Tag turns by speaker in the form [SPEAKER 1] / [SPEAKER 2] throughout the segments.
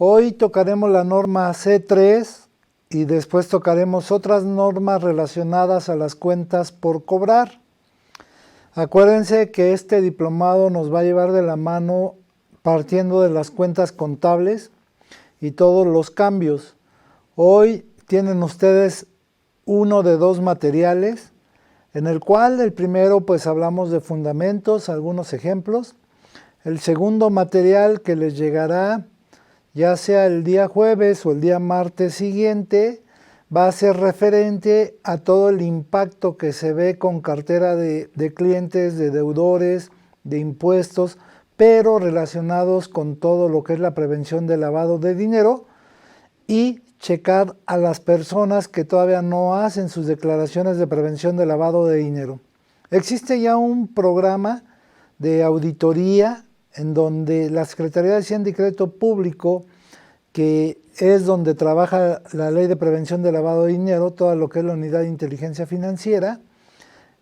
[SPEAKER 1] Hoy tocaremos la norma C3 y después tocaremos otras normas relacionadas a las cuentas por cobrar. Acuérdense que este diplomado nos va a llevar de la mano partiendo de las cuentas contables y todos los cambios. Hoy tienen ustedes uno de dos materiales, en el cual el primero pues hablamos de fundamentos, algunos ejemplos. El segundo material que les llegará ya sea el día jueves o el día martes siguiente, va a ser referente a todo el impacto que se ve con cartera de clientes, de deudores, de impuestos, pero relacionados con todo lo que es la prevención del lavado de dinero y checar a las personas que todavía no hacen sus declaraciones de prevención del lavado de dinero. Existe ya un programa de auditoría en donde la Secretaría de Hacienda y Crédito Público, que es donde trabaja la Ley de Prevención del Lavado de Dinero, todo lo que es la Unidad de Inteligencia Financiera,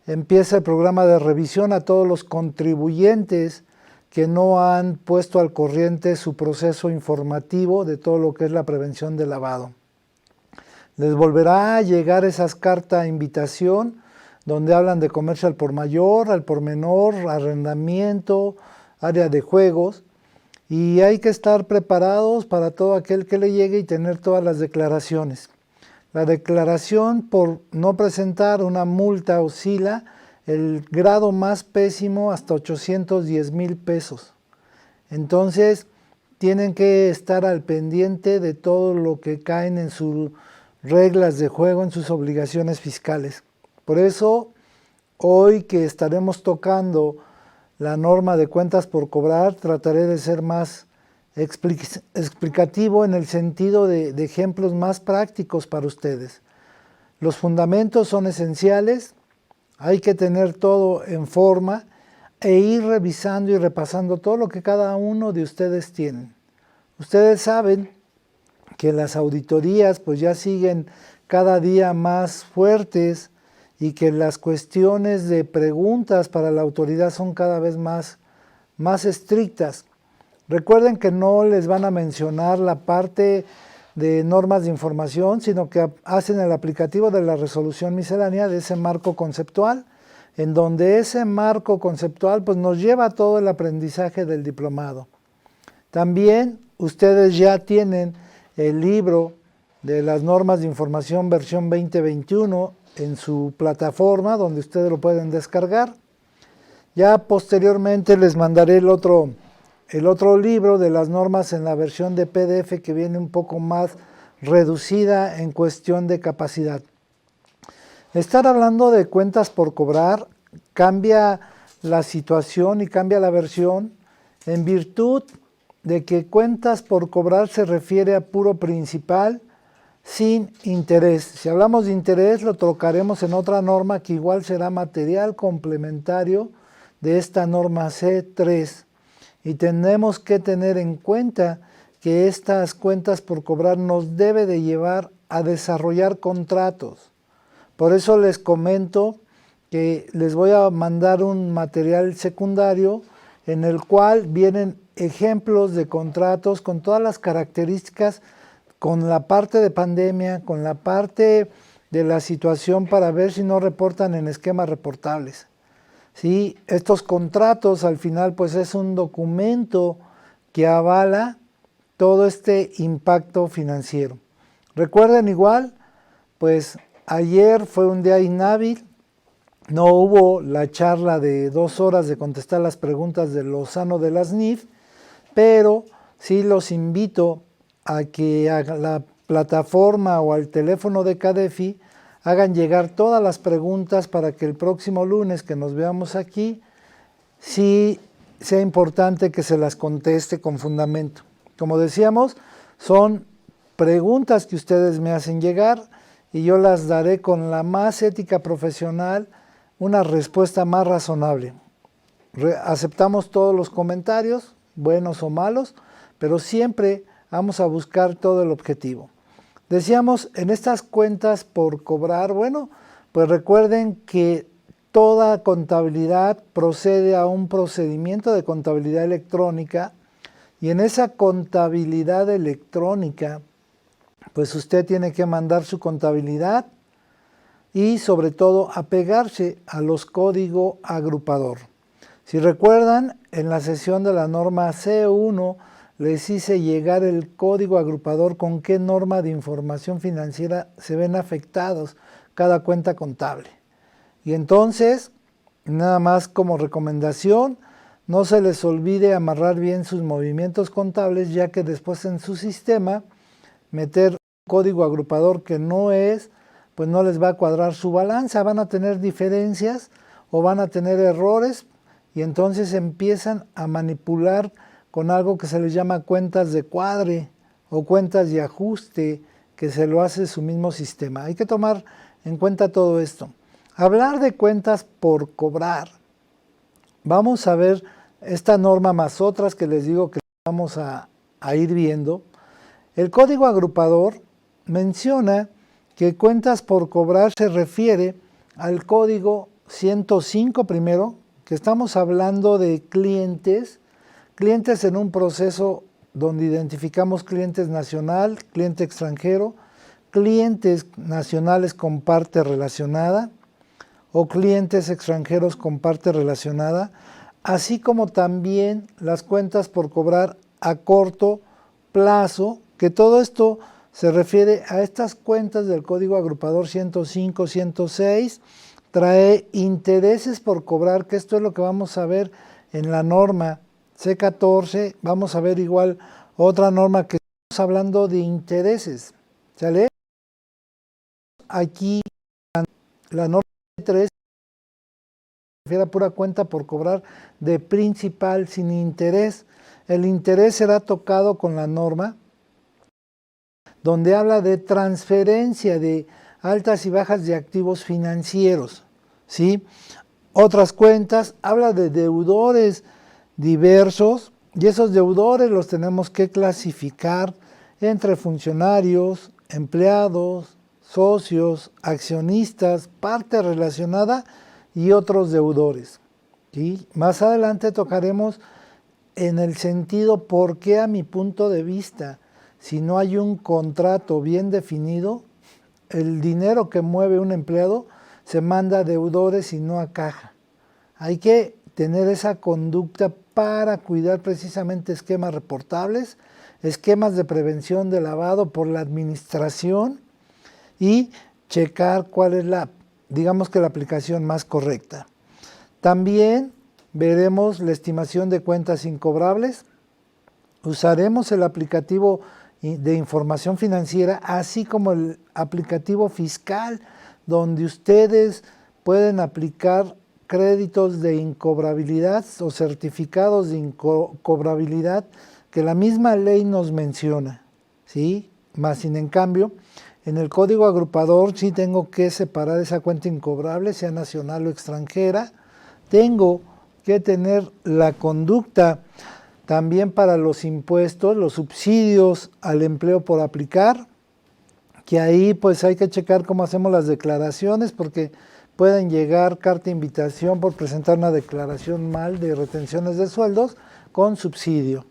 [SPEAKER 1] empieza el programa de revisión a todos los contribuyentes que no han puesto al corriente su proceso informativo de todo lo que es la prevención del lavado. Les volverá a llegar esas cartas invitación donde hablan de comercio al por mayor, al por menor, arrendamiento, área de juegos, y hay que estar preparados para todo aquel que le llegue y tener todas las declaraciones. La declaración por no presentar una multa oscila el grado más pésimo hasta 810,000 pesos. Entonces tienen que estar al pendiente de todo lo que caen en sus reglas de juego, en sus obligaciones fiscales. Por eso hoy que estaremos tocando la norma de cuentas por cobrar, trataré de ser más explicativo en el sentido de ejemplos más prácticos para ustedes. Los fundamentos son esenciales, hay que tener todo en forma e ir revisando y repasando todo lo que cada uno de ustedes tienen. Ustedes saben que las auditorías pues ya siguen cada día más fuertes, y que las cuestiones de preguntas para la autoridad son cada vez más estrictas. Recuerden que no les van a mencionar la parte de normas de información, sino que hacen el aplicativo de la resolución miscelánea de ese marco conceptual, en donde ese marco conceptual pues, nos lleva a todo el aprendizaje del diplomado. También ustedes ya tienen el libro de las normas de información versión 2021 en su plataforma donde ustedes lo pueden descargar. Ya posteriormente les mandaré el otro libro de las normas en la versión de PDF que viene un poco más reducida en cuestión de capacidad. Estar hablando de cuentas por cobrar cambia la situación y cambia la versión en virtud de que cuentas por cobrar se refiere a puro principal sin interés. Si hablamos de interés, lo tocaremos en otra norma que igual será material complementario de esta norma C3. Y tenemos que tener en cuenta que estas cuentas por cobrar nos debe de llevar a desarrollar contratos. Por eso les comento que les voy a mandar un material secundario en el cual vienen ejemplos de contratos con todas las características, con la parte de pandemia, con la parte de la situación para ver si no reportan en esquemas reportables. ¿Sí? Estos contratos al final pues es un documento que avala todo este impacto financiero. Recuerden igual, pues ayer fue un día inhábil, no hubo la charla de 2 horas de contestar las preguntas de Lozano de las NIF, pero sí los invito a que a la plataforma o al teléfono de CADEFI hagan llegar todas las preguntas para que el próximo lunes que nos veamos aquí, sí sea importante que se las conteste con fundamento. Como decíamos, son preguntas que ustedes me hacen llegar y yo las daré con la más ética profesional, una respuesta más razonable. Aceptamos todos los comentarios, buenos o malos, pero siempre vamos a buscar todo el objetivo. Decíamos, en estas cuentas por cobrar, bueno, pues recuerden que toda contabilidad procede a un procedimiento de contabilidad electrónica Y en esa contabilidad electrónica, pues usted tiene que mandar su contabilidad y sobre todo apegarse a los códigos agrupador. Si recuerdan, en la sesión de la norma C1 les hice llegar el código agrupador con qué norma de información financiera se ven afectados cada cuenta contable. Y entonces, nada más como recomendación, no se les olvide amarrar bien sus movimientos contables, ya que después en su sistema meter un código agrupador que no es, pues no les va a cuadrar su balanza, van a tener diferencias o van a tener errores y entonces empiezan a manipular con algo que se les llama cuentas de cuadre o cuentas de ajuste, que se lo hace su mismo sistema. Hay que tomar en cuenta todo esto. Hablar de cuentas por cobrar. Vamos a ver esta norma más otras que les digo que vamos a ir viendo. El código agrupador menciona que cuentas por cobrar se refiere al código 105 primero, que estamos hablando de clientes en un proceso donde identificamos clientes nacional, cliente extranjero, clientes nacionales con parte relacionada o clientes extranjeros con parte relacionada, así como también las cuentas por cobrar a corto plazo, que todo esto se refiere a estas cuentas del código agrupador 105, 106, trae intereses por cobrar, que esto es lo que vamos a ver en la norma C14, vamos a ver igual otra norma que estamos hablando de intereses, ¿sale? Aquí la norma C3 se refiere a pura cuenta por cobrar de principal sin interés. El interés será tocado con la norma donde habla de transferencia de altas y bajas de activos financieros, ¿sí? Otras cuentas, habla de deudores diversos y esos deudores los tenemos que clasificar entre funcionarios, empleados, socios, accionistas, parte relacionada y otros deudores, ¿sí? Más adelante tocaremos en el sentido por qué a mi punto de vista, si no hay un contrato bien definido, el dinero que mueve un empleado se manda a deudores y no a caja. Hay que tener esa conducta para cuidar precisamente esquemas reportables, esquemas de prevención de lavado por la administración y checar cuál es digamos que la aplicación más correcta. También veremos la estimación de cuentas incobrables, usaremos el aplicativo de información financiera, así como el aplicativo fiscal, donde ustedes pueden aplicar créditos de incobrabilidad o certificados de incobrabilidad que la misma ley nos menciona, ¿sí? Más sin en cambio, en el código agrupador sí tengo que separar esa cuenta incobrable, sea nacional o extranjera, tengo que tener la conducta también para los impuestos, los subsidios al empleo por aplicar, que ahí pues hay que checar cómo hacemos las declaraciones porque pueden llegar carta de invitación por presentar una declaración mal de retenciones de sueldos con subsidio.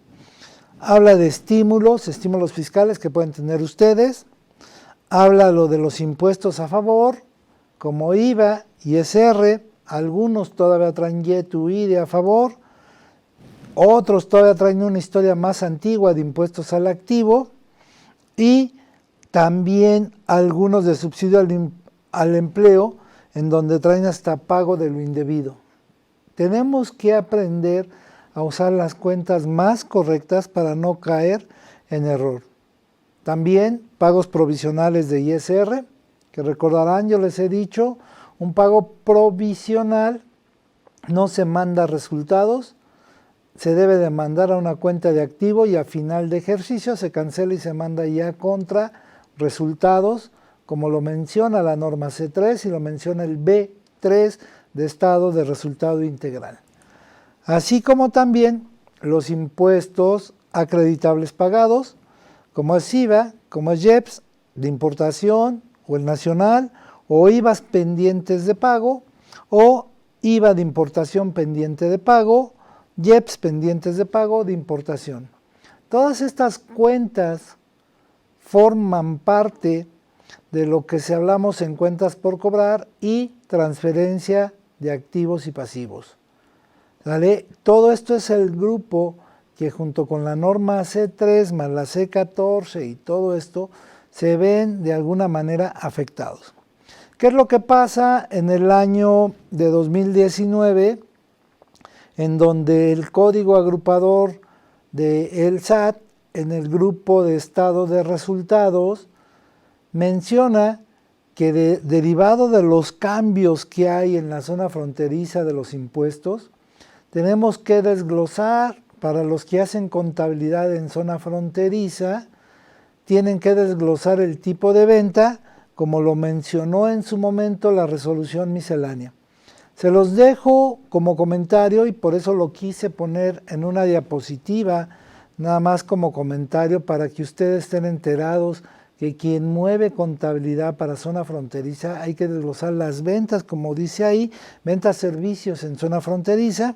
[SPEAKER 1] Habla de estímulos fiscales que pueden tener ustedes, habla lo de los impuestos a favor, como IVA, ISR, algunos todavía traen YETU, IDE a favor, otros todavía traen una historia más antigua de impuestos al activo y también algunos de subsidio al empleo en donde traen hasta pago de lo indebido. Tenemos que aprender a usar las cuentas más correctas para no caer en error. También pagos provisionales de ISR, que recordarán, yo les he dicho, un pago provisional no se manda resultados, se debe de mandar a una cuenta de activo y a final de ejercicio se cancela y se manda ya contra resultados, como lo menciona la norma C3 y lo menciona el B3 de estado de resultado integral. Así como también los impuestos acreditables pagados, como es IVA, como es IEPS, de importación o el nacional, o IVAs pendientes de pago, o IVA de importación pendiente de pago, IEPS pendientes de pago de importación. Todas estas cuentas forman parte de lo que se hablamos en cuentas por cobrar y transferencia de activos y pasivos. ¿Vale? Todo esto es el grupo que junto con la norma C3 más la C14 y todo esto se ven de alguna manera afectados. ¿Qué es lo que pasa en el año de 2019? En donde el código agrupador del SAT, en el grupo de estado de resultados, menciona que derivado de los cambios que hay en la zona fronteriza de los impuestos, tenemos que desglosar, para los que hacen contabilidad en zona fronteriza, tienen que desglosar el tipo de venta, como lo mencionó en su momento la resolución miscelánea. Se los dejo como comentario y por eso lo quise poner en una diapositiva, nada más como comentario para que ustedes estén enterados que quien mueve contabilidad para zona fronteriza hay que desglosar las ventas, como dice ahí, ventas servicios en zona fronteriza,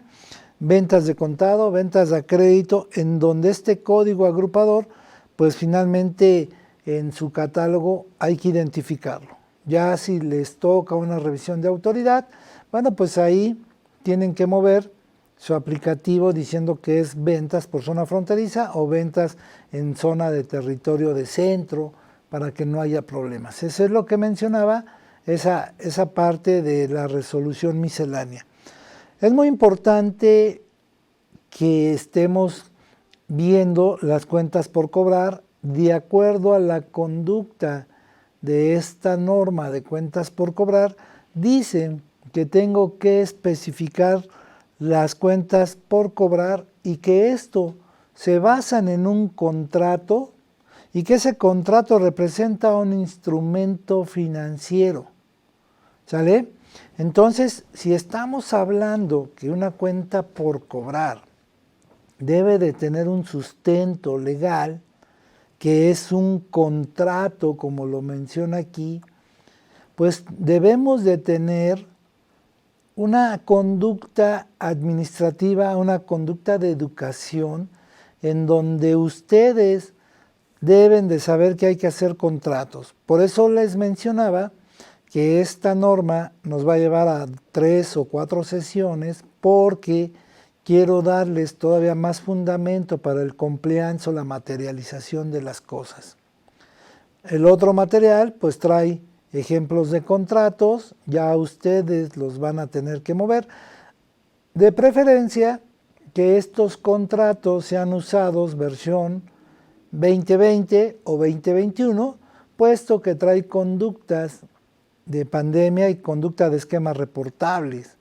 [SPEAKER 1] ventas de contado, ventas de crédito, en donde este código agrupador, pues finalmente en su catálogo hay que identificarlo. Ya si les toca una revisión de autoridad, bueno, pues ahí tienen que mover su aplicativo diciendo que es ventas por zona fronteriza o ventas en zona de territorio de centro para que no haya problemas. Eso es lo que mencionaba esa parte de la resolución miscelánea. Es muy importante que estemos viendo las cuentas por cobrar de acuerdo a la conducta de esta norma de cuentas por cobrar. Dicen que tengo que especificar las cuentas por cobrar y que esto se basan en un contrato y que ese contrato representa un instrumento financiero. ¿Sale? Entonces, si estamos hablando que una cuenta por cobrar debe de tener un sustento legal, que es un contrato, como lo menciona aquí, pues debemos de tener una conducta administrativa, una conducta de educación, en donde ustedes deben de saber que hay que hacer contratos. Por eso les mencionaba que esta norma nos va a llevar a 3 o 4 sesiones, porque quiero darles todavía más fundamento para el compliance o la materialización de las cosas. El otro material pues trae ejemplos de contratos, ya ustedes los van a tener que mover. De preferencia que estos contratos sean usados versión 2020 o 2021, puesto que trae conductas de pandemia y conducta de esquemas reportables,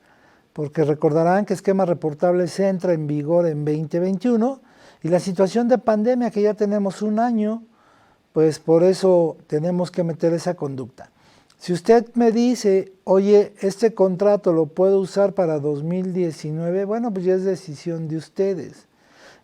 [SPEAKER 1] porque recordarán que esquemas reportables entra en vigor en 2021 y la situación de pandemia que ya tenemos un año, pues por eso tenemos que meter esa conducta. Si usted me dice, oye, este contrato lo puedo usar para 2019, bueno, pues ya es decisión de ustedes.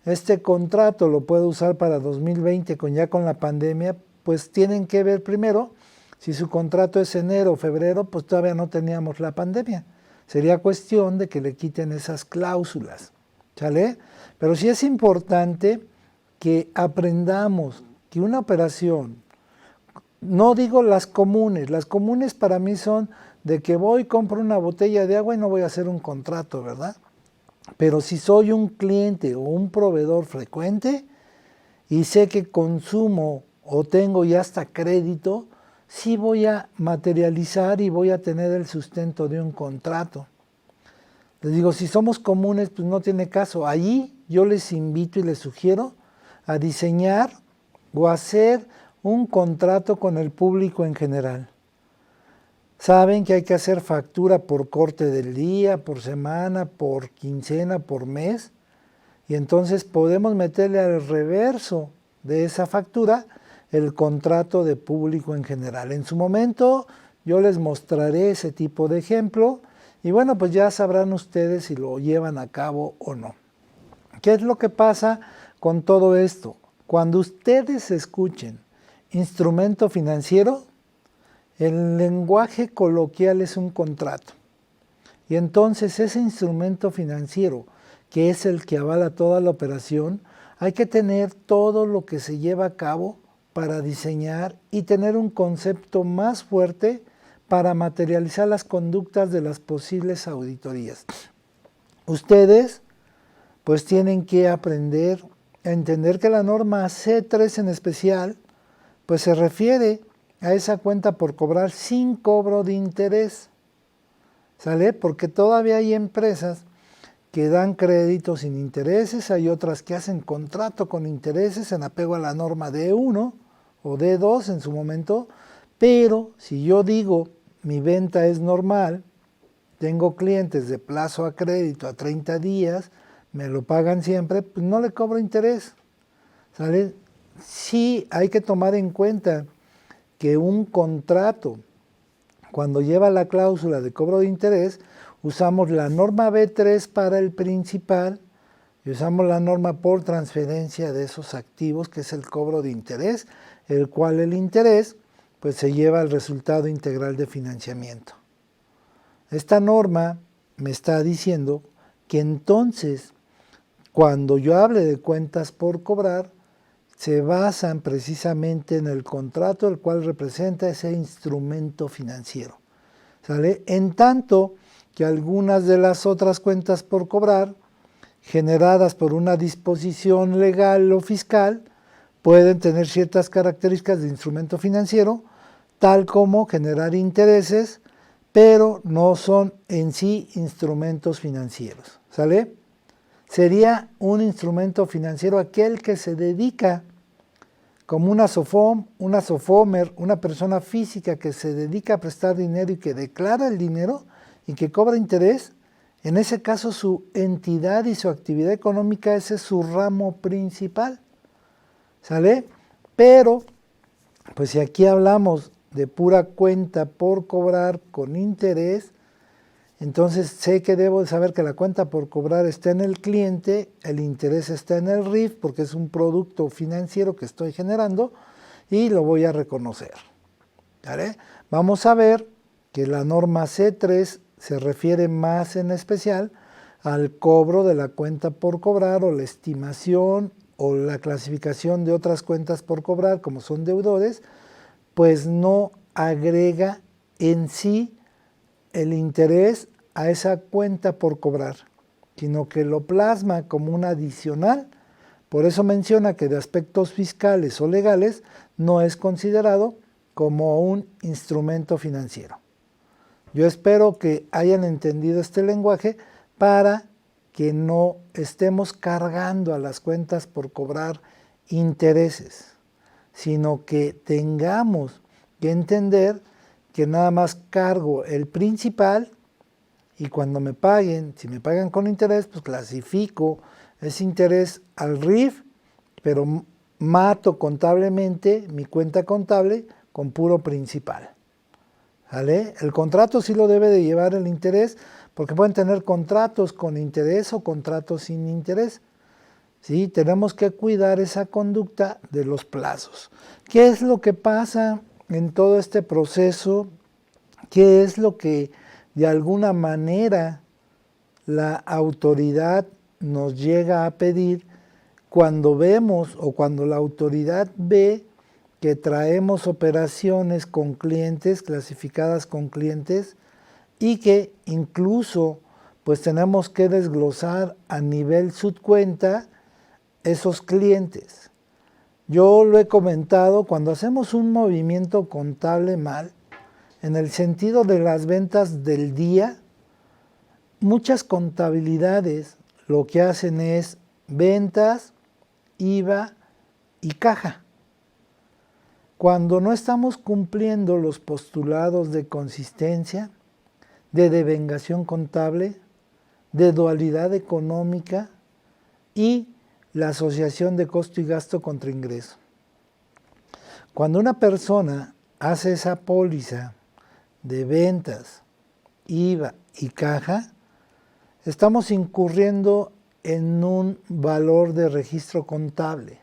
[SPEAKER 1] Este contrato lo puedo usar para 2020 ya con la pandemia, pues tienen que ver primero, si su contrato es enero o febrero, pues todavía no teníamos la pandemia. Sería cuestión de que le quiten esas cláusulas, ¿sale? Pero sí es importante que aprendamos que una operación, no digo las comunes para mí son de que voy, compro una botella de agua y no voy a hacer un contrato, ¿verdad? Pero si soy un cliente o un proveedor frecuente y sé que consumo o tengo ya hasta crédito, sí voy a materializar y voy a tener el sustento de un contrato. Les digo, si somos comunes, pues no tiene caso. Allí yo les invito y les sugiero a diseñar o hacer un contrato con el público en general. Saben que hay que hacer factura por corte del día, por semana, por quincena, por mes, y entonces podemos meterle al reverso de esa factura el contrato de público en general. En su momento yo les mostraré ese tipo de ejemplo y bueno, pues ya sabrán ustedes si lo llevan a cabo o no. ¿Qué es lo que pasa con todo esto? Cuando ustedes escuchen instrumento financiero, el lenguaje coloquial es un contrato. Y entonces ese instrumento financiero, que es el que avala toda la operación, Hay que tener todo lo que se lleva a cabo para diseñar y tener un concepto más fuerte para materializar las conductas de las posibles auditorías. Ustedes pues tienen que aprender a entender que la norma C3 en especial pues se refiere a esa cuenta por cobrar sin cobro de interés, ¿sale? Porque todavía hay empresas que dan créditos sin intereses, hay otras que hacen contrato con intereses en apego a la norma D1 o D2 en su momento, pero si yo digo mi venta es normal, tengo clientes de plazo a crédito a 30 días, me lo pagan siempre, pues no le cobro interés, ¿sale? Sí hay que tomar en cuenta que un contrato, cuando lleva la cláusula de cobro de interés, usamos la norma B3 para el principal y usamos la norma por transferencia de esos activos, que es el cobro de interés, el cual el interés pues se lleva al resultado integral de financiamiento. Esta norma me está diciendo que entonces, cuando yo hable de cuentas por cobrar, se basan precisamente en el contrato, el cual representa ese instrumento financiero, ¿sale? En tanto que algunas de las otras cuentas por cobrar, generadas por una disposición legal o fiscal, pueden tener ciertas características de instrumento financiero, tal como generar intereses, pero no son en sí instrumentos financieros, ¿sale? Sería un instrumento financiero aquel que se dedica como una SOFOM, una SOFOMER, una persona física que se dedica a prestar dinero y que declara el dinero y que cobra interés. En ese caso su entidad y su actividad económica, ese es su ramo principal, ¿sale? Pero, pues si aquí hablamos de pura cuenta por cobrar con interés, entonces sé que debo saber que la cuenta por cobrar está en el cliente, el interés está en el RIF porque es un producto financiero que estoy generando y lo voy a reconocer, ¿vale? Vamos a ver que la norma C3 se refiere más en especial al cobro de la cuenta por cobrar o la estimación o la clasificación de otras cuentas por cobrar como son deudores, pues no agrega en sí el interés a esa cuenta por cobrar, sino que lo plasma como un adicional. Por eso menciona que de aspectos fiscales o legales no es considerado como un instrumento financiero. Yo espero que hayan entendido este lenguaje para que no estemos cargando a las cuentas por cobrar intereses, sino que tengamos que entender que nada más cargo el principal y cuando me paguen, si me pagan con interés, pues clasifico ese interés al RIF, pero mato contablemente mi cuenta contable con puro principal, ¿vale? El contrato sí lo debe de llevar el interés, porque pueden tener contratos con interés o contratos sin interés. ¿Sí? Tenemos que cuidar esa conducta de los plazos. ¿Qué es lo que pasa en todo este proceso? ¿Qué es lo que de alguna manera la autoridad nos llega a pedir cuando vemos o cuando la autoridad ve que traemos operaciones con clientes, clasificadas con clientes, y que incluso pues tenemos que desglosar a nivel subcuenta esos clientes? Yo lo he comentado, cuando hacemos un movimiento contable mal, en el sentido de las ventas del día, muchas contabilidades lo que hacen es ventas, IVA y caja. Cuando no estamos cumpliendo los postulados de consistencia, de devengación contable, de dualidad económica y la asociación de costo y gasto contra ingreso. Cuando una persona hace esa póliza de ventas, IVA y caja, estamos incurriendo en un valor de registro contable.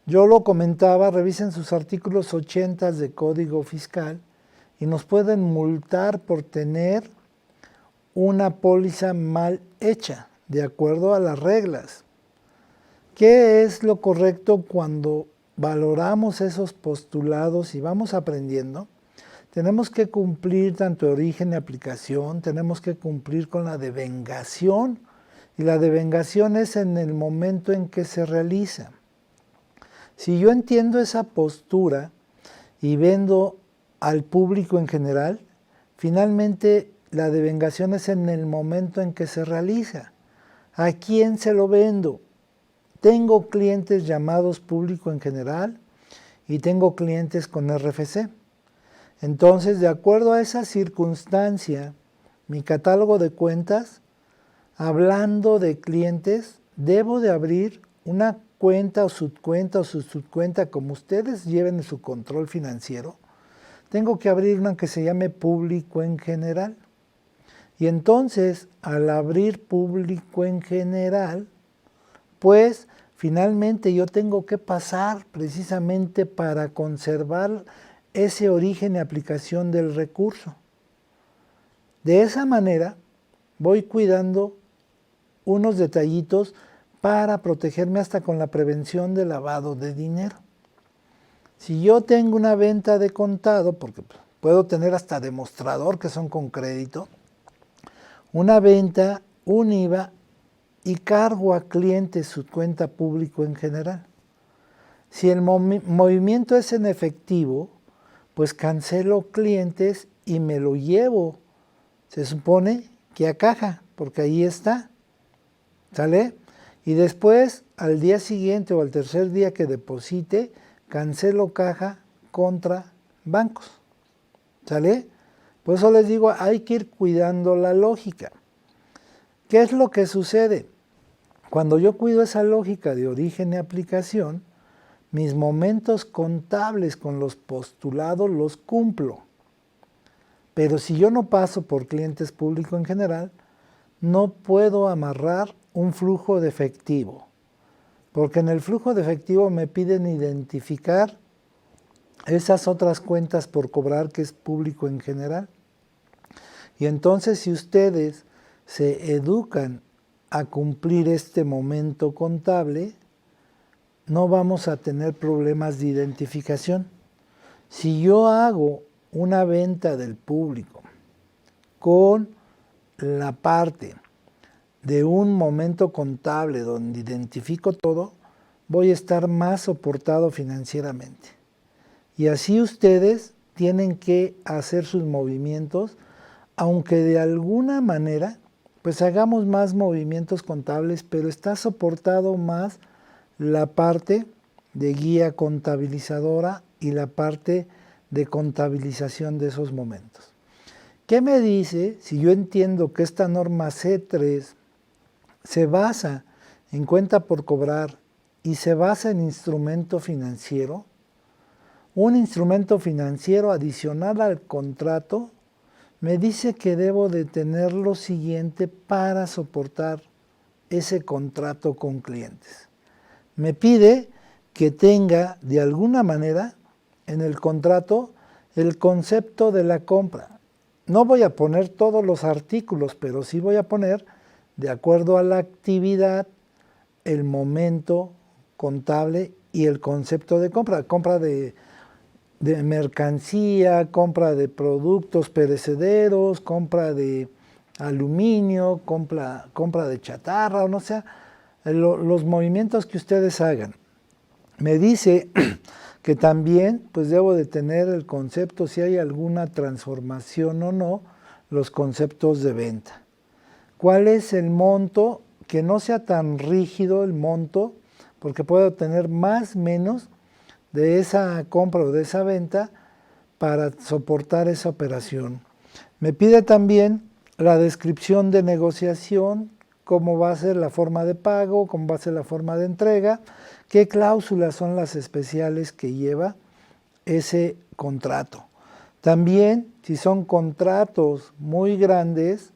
[SPEAKER 1] Yo lo comentaba, revisen sus artículos 80 de Código Fiscal y nos pueden multar por tener una póliza mal hecha, de acuerdo a las reglas. ¿Qué es lo correcto cuando valoramos esos postulados y vamos aprendiendo? Tenemos que cumplir tanto origen y aplicación, tenemos que cumplir con la devengación, y la devengación es en el momento en que se realiza. Si yo entiendo esa postura y vendo al público en general, finalmente la devengación es en el momento en que se realiza. ¿A quién se lo vendo? Tengo clientes llamados público en general y tengo clientes con RFC. Entonces, de acuerdo a esa circunstancia, mi catálogo de cuentas, hablando de clientes, debo de abrir una cuenta o subcuenta, como ustedes lleven su control financiero. Tengo que abrir una que se llame público en general. Y entonces, al abrir público en general, pues finalmente yo tengo que pasar precisamente para conservar ese origen y aplicación del recurso. De esa manera voy cuidando unos detallitos para protegerme hasta con la prevención de lavado de dinero. Si yo tengo una venta de contado, porque puedo tener hasta demostrador que son con crédito, una venta, un IVA y cargo a clientes su cuenta público en general. Si el movimiento es en efectivo, pues cancelo clientes y me lo llevo, se supone que a caja, porque ahí está, ¿sale? Y después, al día siguiente o al tercer día que deposite, cancelo caja contra bancos, ¿sale? Por eso les digo, hay que ir cuidando la lógica. ¿Qué es lo que sucede? Cuando yo cuido esa lógica de origen y aplicación, mis momentos contables con los postulados los cumplo. Pero si yo no paso por clientes públicos en general, no puedo amarrar un flujo de efectivo. Porque en el flujo de efectivo me piden identificar esas otras cuentas por cobrar que es público en general. Y entonces si ustedes se educan a cumplir este momento contable, no vamos a tener problemas de identificación. Si yo hago una venta del público con la parte de un momento contable donde identifico todo, voy a estar más soportado financieramente. Y así ustedes tienen que hacer sus movimientos, aunque de alguna manera pues hagamos más movimientos contables, pero está soportado más la parte de guía contabilizadora y la parte de contabilización de esos momentos. ¿Qué me dice si yo entiendo que esta norma C3 se basa en cuenta por cobrar y se basa en instrumento financiero? Un instrumento financiero adicional al contrato me dice que debo de tener lo siguiente para soportar ese contrato con clientes. Me pide que tenga de alguna manera en el contrato el concepto de la compra. No voy a poner todos los artículos, pero sí voy a poner, de acuerdo a la actividad, el momento contable y el concepto de compra. Compra de mercancía, compra de productos perecederos, compra de aluminio, compra de chatarra, o no sea, los movimientos que ustedes hagan. Me dice que también pues debo de tener el concepto, si hay alguna transformación o no, los conceptos de venta. ¿Cuál es el monto? Que no sea tan rígido el monto, porque puedo tener más o menos de esa compra o de esa venta para soportar esa operación. Me pide también la descripción de negociación, cómo va a ser la forma de pago, cómo va a ser la forma de entrega, qué cláusulas son las especiales que lleva ese contrato. También, si son contratos muy grandes,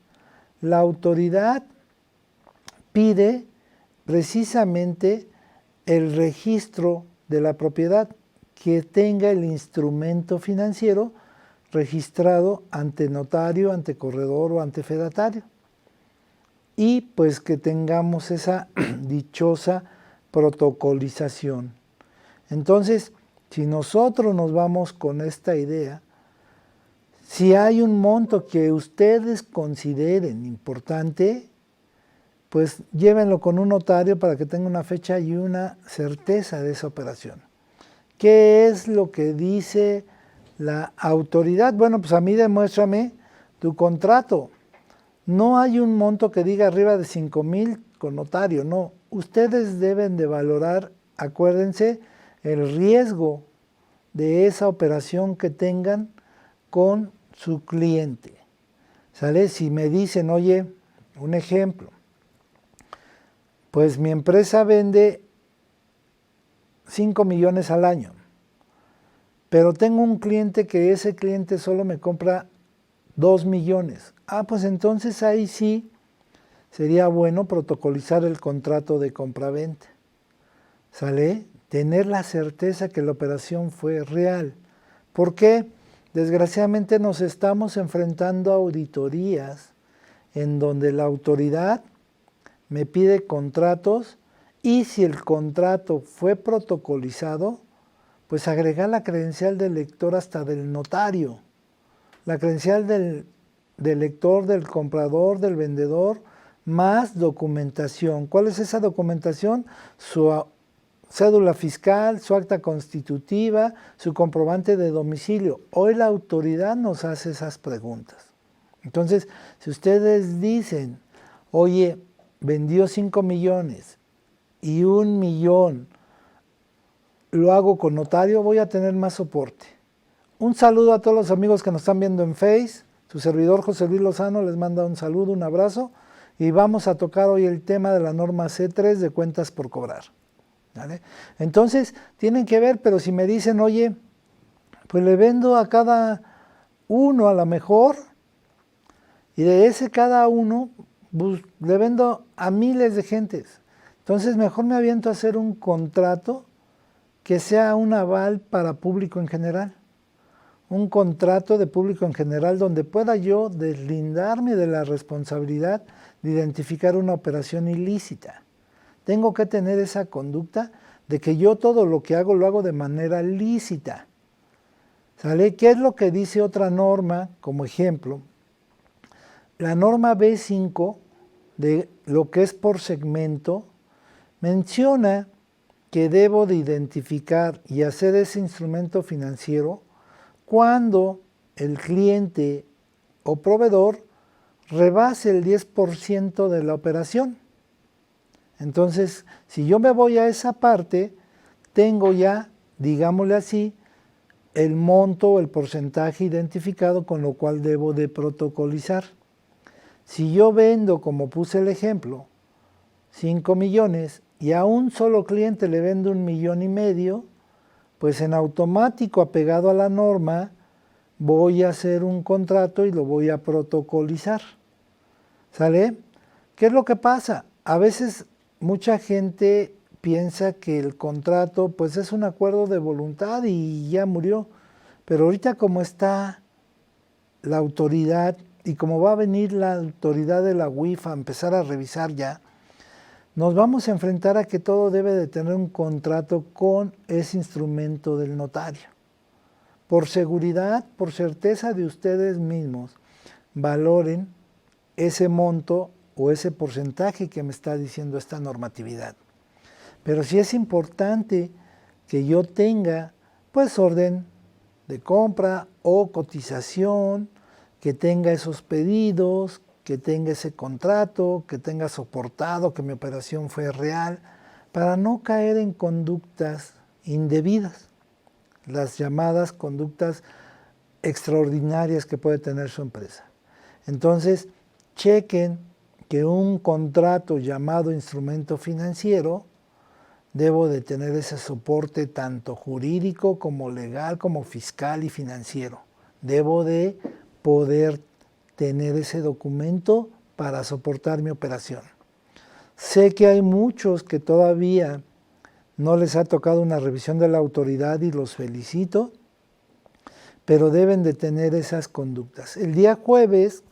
[SPEAKER 1] la autoridad pide precisamente el registro de la propiedad, que tenga el instrumento financiero registrado ante notario, ante corredor o ante fedatario. Y pues que tengamos esa dichosa protocolización. Entonces, si nosotros nos vamos con esta idea, si hay un monto que ustedes consideren importante, pues llévenlo con un notario para que tenga una fecha y una certeza de esa operación. ¿Qué es lo que dice la autoridad? Bueno, pues a mí demuéstrame tu contrato. No hay un monto que diga arriba de 5,000 con notario, no. Ustedes deben de valorar, acuérdense, el riesgo de esa operación que tengan con su cliente. ¿Sale? Si me dicen, oye, un ejemplo, pues mi empresa vende 5 millones al año, pero tengo un cliente que ese cliente solo me compra 2 millones. Pues entonces ahí sí sería bueno protocolizar el contrato de compraventa. ¿Sale? Tener la certeza que la operación fue real. ¿Por qué? Desgraciadamente nos estamos enfrentando a auditorías en donde la autoridad me pide contratos y si el contrato fue protocolizado, pues agregar la credencial del lector hasta del notario, la credencial del lector, del comprador, del vendedor, más documentación. ¿Cuál es esa documentación? Su cédula fiscal, su acta constitutiva, su comprobante de domicilio. Hoy la autoridad nos hace esas preguntas. Entonces, si ustedes dicen, oye, vendió 5 millones y 1 millón lo hago con notario, voy a tener más soporte. Un saludo a todos los amigos que nos están viendo en Face. Su servidor José Luis Lozano les manda un saludo, un abrazo. Y vamos a tocar hoy el tema de la norma C3 de cuentas por cobrar. ¿Vale? Entonces, tienen que ver, pero si me dicen, oye, pues le vendo a cada uno a lo mejor, y de ese cada uno, pues, le vendo a miles de gentes. Entonces, mejor me aviento a hacer un contrato que sea un aval para público en general. Un contrato de público en general donde pueda yo deslindarme de la responsabilidad de identificar una operación ilícita. Tengo que tener esa conducta de que yo todo lo que hago lo hago de manera lícita. ¿Sale? ¿Qué es lo que dice otra norma? Como ejemplo, la norma B5 de lo que es por segmento menciona que debo de identificar y hacer ese instrumento financiero cuando el cliente o proveedor rebase el 10% de la operación. Entonces, si yo me voy a esa parte, tengo ya, digámosle así, el monto o el porcentaje identificado con lo cual debo de protocolizar. Si yo vendo, como puse el ejemplo, 5 millones y a un solo cliente le vendo 1,5 millones, pues en automático, apegado a la norma, voy a hacer un contrato y lo voy a protocolizar. ¿Sale? ¿Qué es lo que pasa? A veces mucha gente piensa que el contrato pues es un acuerdo de voluntad y ya murió. Pero ahorita como está la autoridad y como va a venir la autoridad de la UIF a empezar a revisar ya, nos vamos a enfrentar a que todo debe de tener un contrato con ese instrumento del notario. Por seguridad, por certeza de ustedes mismos, valoren ese monto o ese porcentaje que me está diciendo esta normatividad. Pero sí es importante que yo tenga pues orden de compra o cotización, que tenga esos pedidos, que tenga ese contrato, que tenga soportado que mi operación fue real, para no caer en conductas indebidas, las llamadas conductas extraordinarias que puede tener su empresa. Entonces, chequen que un contrato llamado instrumento financiero, debo de tener ese soporte tanto jurídico como legal, como fiscal y financiero. Debo de poder tener ese documento para soportar mi operación. Sé que hay muchos que todavía no les ha tocado una revisión de la autoridad y los felicito, pero deben de tener esas conductas. El día jueves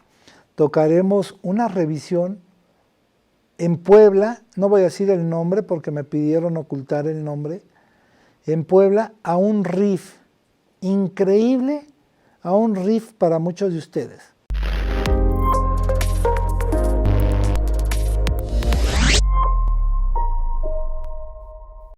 [SPEAKER 1] tocaremos una revisión en Puebla, no voy a decir el nombre porque me pidieron ocultar el nombre, en Puebla a un riff increíble, a un riff para muchos de ustedes.